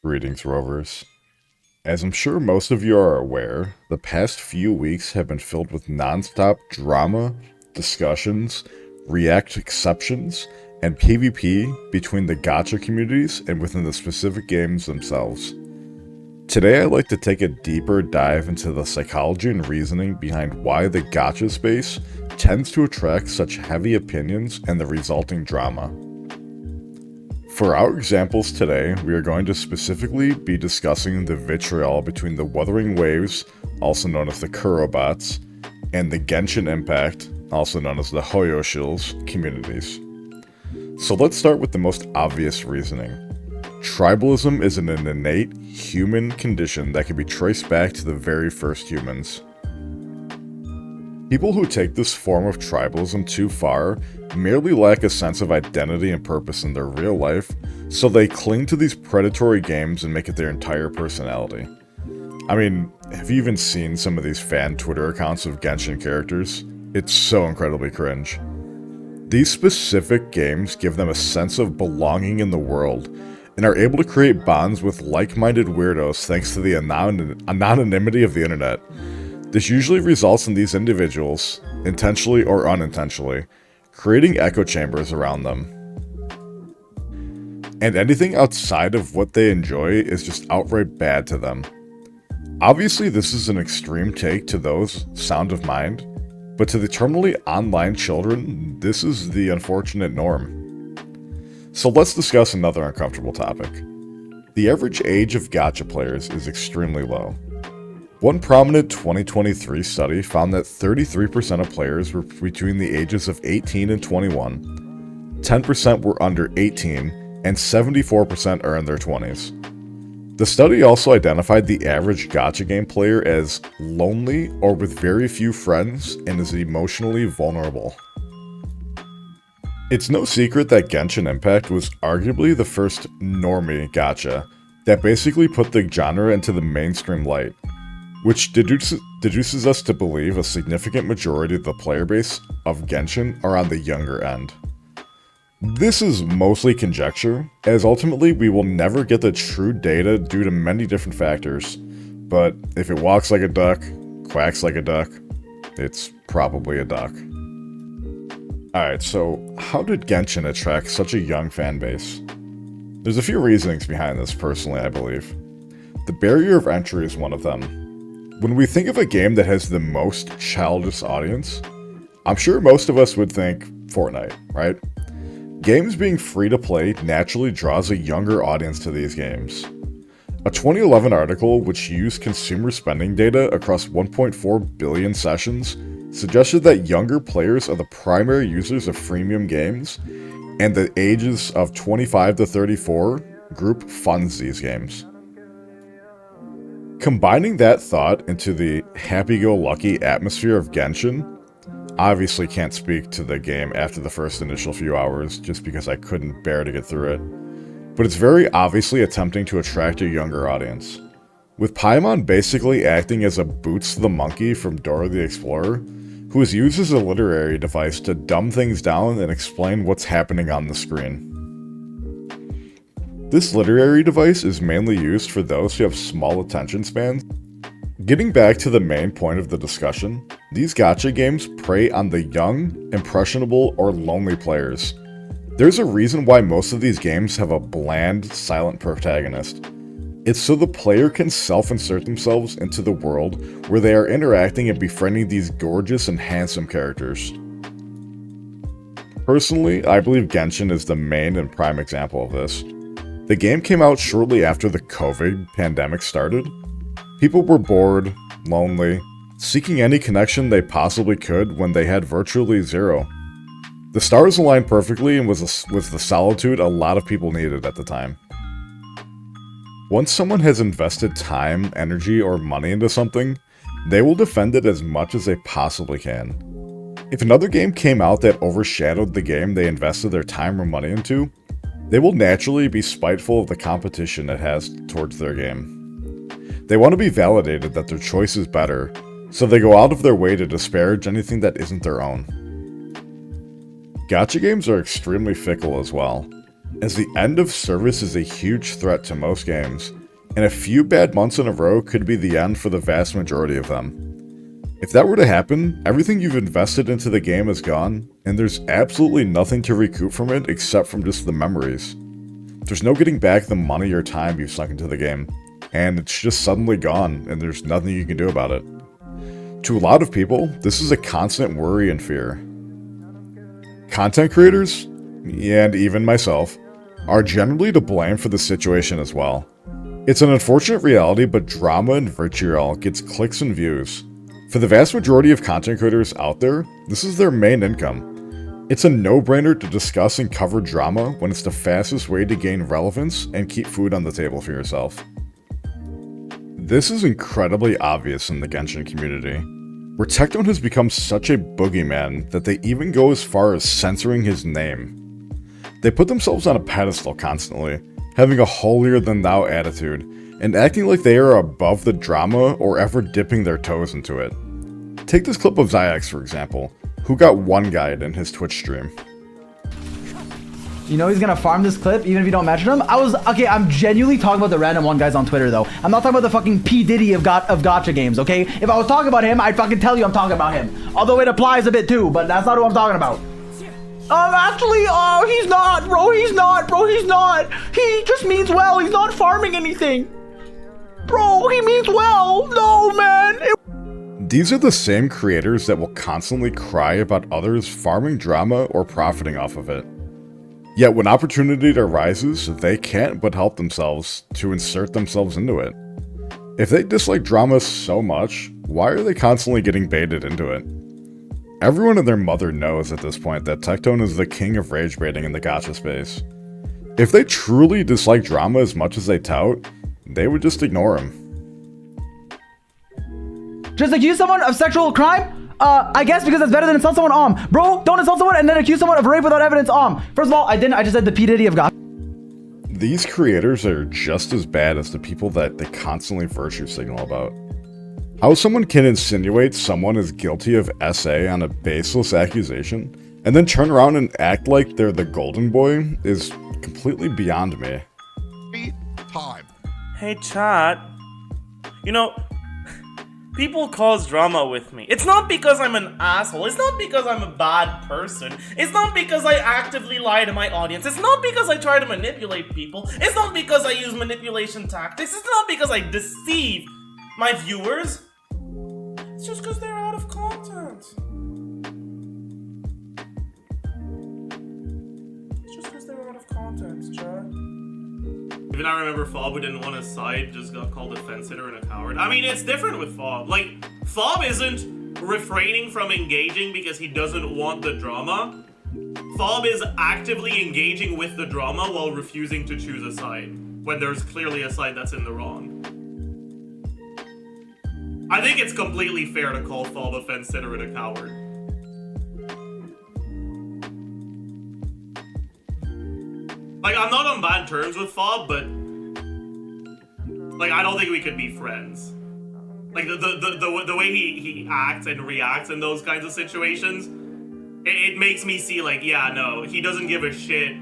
Greetings, Rovers. As I'm sure most of you are aware, the past few weeks have been filled with non-stop drama, discussions, react exceptions, and PvP between the gacha communities and within the specific games themselves. Today I'd like to take a deeper dive into the psychology and reasoning behind why the gacha space tends to attract such heavy opinions and the resulting drama. For our examples today, we are going to specifically be discussing the vitriol between the Wuthering Waves, also known as the Kurobots, and the Genshin Impact, also known as the Hoyoshills, communities. So let's start with the most obvious reasoning. Tribalism is an innate human condition that can be traced back to the very first humans. People who take this form of tribalism too far merely lack a sense of identity and purpose in their real life, so they cling to these predatory games and make it their entire personality. I mean, have you even seen some of these fan Twitter accounts of Genshin characters? It's so incredibly cringe. These specific games give them a sense of belonging in the world, and are able to create bonds with like-minded weirdos thanks to the anonymity of the internet. This usually results in these individuals, intentionally or unintentionally, creating echo chambers around them. And anything outside of what they enjoy is just outright bad to them. Obviously, this is an extreme take to those sound of mind, but to the terminally online children, this is the unfortunate norm. So let's discuss another uncomfortable topic. The average age of gacha players is extremely low. One prominent 2023 study found that 33% of players were between the ages of 18 and 21, 10% were under 18, and 74% are in their 20s. The study also identified the average gacha game player as lonely or with very few friends and is emotionally vulnerable. It's no secret that Genshin Impact was arguably the first normie gacha that basically put the genre into the mainstream light, which deduces us to believe a significant majority of the player base of Genshin are on the younger end. This is mostly conjecture, as ultimately we will never get the true data due to many different factors, but if it walks like a duck, quacks like a duck, it's probably a duck. Alright, so how did Genshin attract such a young fan base? There's a few reasonings behind this personally, I believe. The barrier of entry is one of them. When we think of a game that has the most childish audience, I'm sure most of us would think Fortnite, right? Games being free to play naturally draws a younger audience to these games. A 2011 article which used consumer spending data across 1.4 billion sessions suggested that younger players are the primary users of freemium games, and the ages of 25 to 34 group funds these games. Combining that thought into the happy-go-lucky atmosphere of Genshin, obviously can't speak to the game after the first initial few hours just because I couldn't bear to get through it, but it's very obviously attempting to attract a younger audience. With Paimon basically acting as a Boots the Monkey from Dora the Explorer, who is used as a literary device to dumb things down and explain what's happening on the screen. This literary device is mainly used for those who have small attention spans. Getting back to the main point of the discussion, these gacha games prey on the young, impressionable, or lonely players. There's a reason why most of these games have a bland, silent protagonist. It's so the player can self-insert themselves into the world where they are interacting and befriending these gorgeous and handsome characters. Personally, I believe Genshin is the main and prime example of this. The game came out shortly after the COVID pandemic started. People were bored, lonely, seeking any connection they possibly could when they had virtually zero. The stars aligned perfectly and was the solitude a lot of people needed at the time. Once someone has invested time, energy, or money into something, they will defend it as much as they possibly can. If another game came out that overshadowed the game they invested their time or money into, they will naturally be spiteful of the competition it has towards their game. They want to be validated that their choice is better, so they go out of their way to disparage anything that isn't their own. Gacha games are extremely fickle as well. as the end of service is a huge threat to most games, and a few bad months in a row could be the end for the vast majority of them. If that were to happen, everything you've invested into the game is gone, and there's absolutely nothing to recoup from it except from just the memories. There's no getting back the money or time you've sunk into the game, and it's just suddenly gone, and there's nothing you can do about it. To a lot of people, this is a constant worry and fear. Content creators, and even myself, are generally to blame for the situation as well. It's an unfortunate reality, but drama and vitriol gets clicks and views. For the vast majority of content creators out there, this is their main income. It's a no-brainer to discuss and cover drama when it's the fastest way to gain relevance and keep food on the table for yourself. This is incredibly obvious in the Genshin community, where Tectone has become such a boogeyman that they even go as far as censoring his name. They put themselves on a pedestal constantly, having a holier-than-thou attitude, and acting like they are above the drama or ever dipping their toes into it. Take this clip of Zyx for example, who got one guide in his Twitch stream. You know he's gonna farm this clip even if you don't mention him? I'm genuinely talking about the random one guys on Twitter though. I'm not talking about the fucking P. Diddy of gacha games, okay? If I was talking about him, I'd fucking tell you I'm talking about him. Although it applies a bit too, but that's not who I'm talking about. He's not, bro. He's not. He just means well. He's not farming anything. Bro, he means well. No, man. These are the same creators that will constantly cry about others farming drama or profiting off of it. Yet when opportunity arises, they can't but help themselves to insert themselves into it. If they dislike drama so much, why are they constantly getting baited into it? Everyone and their mother knows at this point that Tectone is the king of rage baiting in the gacha space. If they truly dislike drama as much as they tout, they would just ignore him. Just accuse someone of sexual crime? I guess because it's better than insult someone. Bro, don't insult someone and then accuse someone of rape without evidence. First of all, I just said the P. Diddy of gacha. These creators are just as bad as the people that they constantly virtue signal about. How someone can insinuate someone is guilty of SA on a baseless accusation, and then turn around and act like they're the golden boy is completely beyond me. Time. Hey chat, you know, people cause drama with me. It's not because I'm an asshole, it's not because I'm a bad person, it's not because I actively lie to my audience, it's not because I try to manipulate people, it's not because I use manipulation tactics, it's not because I deceive my viewers. It's just because they're out of content. It's just because they're out of content, chat. Even I remember Fob, who didn't want to side, just got called a fence sitter and a coward. I mean, it's different with Fob. Like, Fob isn't refraining from engaging because he doesn't want the drama. Fob is actively engaging with the drama while refusing to choose a side, when there's clearly a side that's in the wrong. I think it's completely fair to call Fob a fence sitter and a coward. Like, I'm not on bad terms with Fob, but like, I don't think we could be friends. Like, the way he acts and reacts in those kinds of situations, it makes me see, like, yeah, no, he doesn't give a shit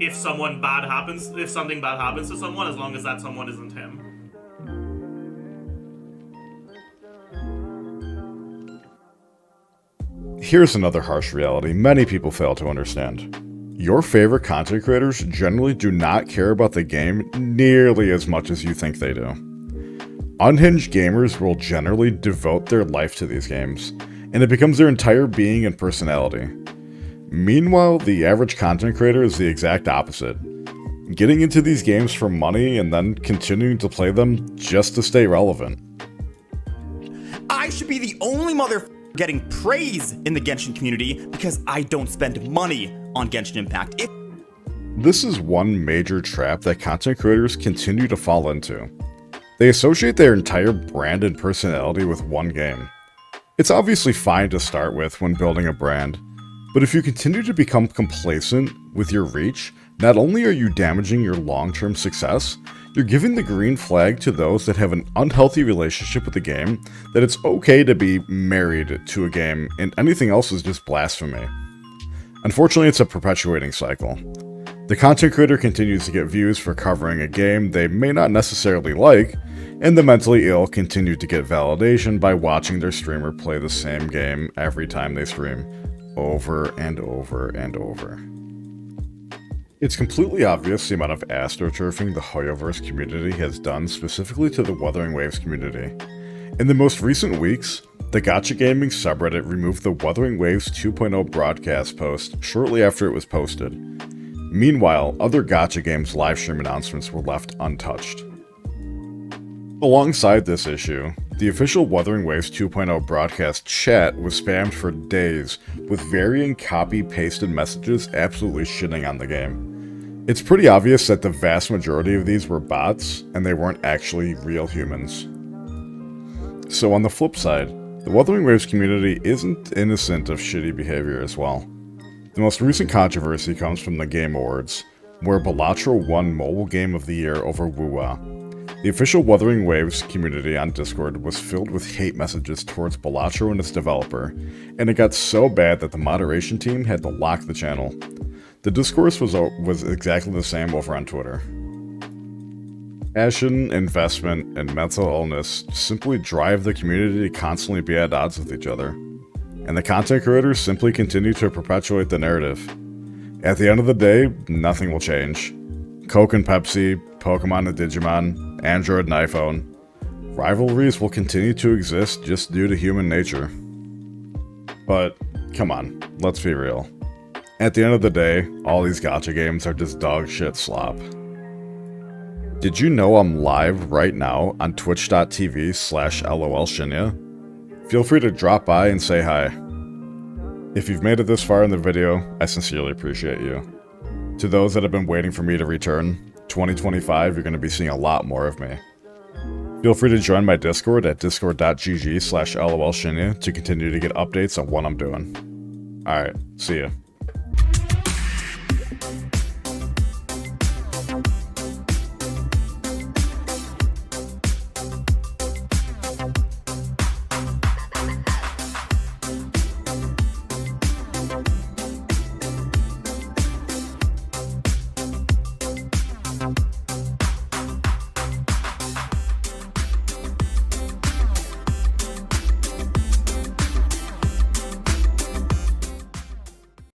if something bad happens to someone, as long as that someone isn't him. Here's another harsh reality many people fail to understand. Your favorite content creators generally do not care about the game nearly as much as you think they do. Unhinged gamers will generally devote their life to these games, and it becomes their entire being and personality. Meanwhile, the average content creator is the exact opposite, getting into these games for money and then continuing to play them just to stay relevant. I should be the only motherfucker getting praise in the Genshin community because I don't spend money on Genshin Impact. This is one major trap that content creators continue to fall into. They associate their entire brand and personality with one game. It's obviously fine to start with when building a brand, but if you continue to become complacent with your reach, not only are you damaging your long-term success, you're giving the green flag to those that have an unhealthy relationship with the game, that it's okay to be married to a game and anything else is just blasphemy. Unfortunately, it's a perpetuating cycle. The content creator continues to get views for covering a game they may not necessarily like, and the mentally ill continue to get validation by watching their streamer play the same game every time they stream, over and over and over. It's completely obvious the amount of astroturfing the Hoyoverse community has done specifically to the Wuthering Waves community. In the most recent weeks, the Gacha Gaming subreddit removed the Wuthering Waves 2.0 broadcast post shortly after it was posted. Meanwhile, other Gacha games' livestream announcements were left untouched. Alongside this issue, the official Wuthering Waves 2.0 broadcast chat was spammed for days with varying copy-pasted messages absolutely shitting on the game. It's pretty obvious that the vast majority of these were bots, and they weren't actually real humans. So on the flip side, the Wuthering Waves community isn't innocent of shitty behavior as well. The most recent controversy comes from the Game Awards, where Balatro won Mobile Game of the Year over Wuwa. The official Wuthering Waves community on Discord was filled with hate messages towards Balatro and its developer, and it got so bad that the moderation team had to lock the channel. The discourse was exactly the same over on Twitter. Passion, investment, and mental illness simply drive the community to constantly be at odds with each other, and the content creators simply continue to perpetuate the narrative. At the end of the day, nothing will change. Coke and Pepsi, Pokemon and Digimon, Android and iPhone. Rivalries will continue to exist just due to human nature. But, come on, let's be real. At the end of the day, all these gacha games are just dog shit slop. Did you know I'm live right now on twitch.tv/LOLshinya? Feel free to drop by and say hi. If you've made it this far in the video, I sincerely appreciate you. To those that have been waiting for me to return, 2025 you're going to be seeing a lot more of me. Feel free to join my Discord at discord.gg/LOLshinya to continue to get updates on what I'm doing. Alright, see ya.